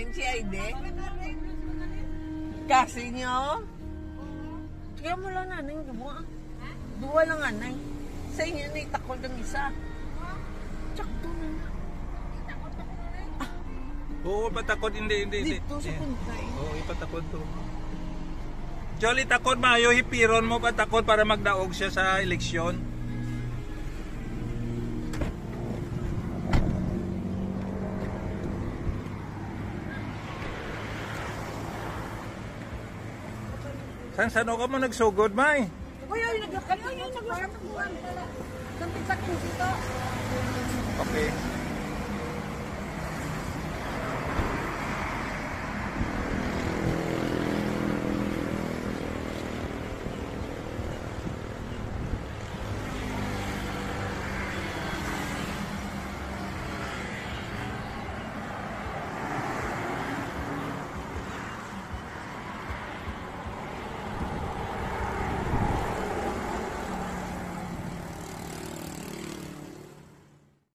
Ring si Aide? Kasi nyo? Kaya mo lang nanay, dua. Dua lang nanay. Sa inyo na itakol ng isa. Tsakto na. Oo, patakot. Hindi. Dito sa kuntay. Oo, ipatakot to. Jolly, takot maayo, hipiron mo patakot para magdaog siya sa eleksyon. Saan ka mo nagsugod, May? Uy, naglakad. Sampit sa dito. Okay.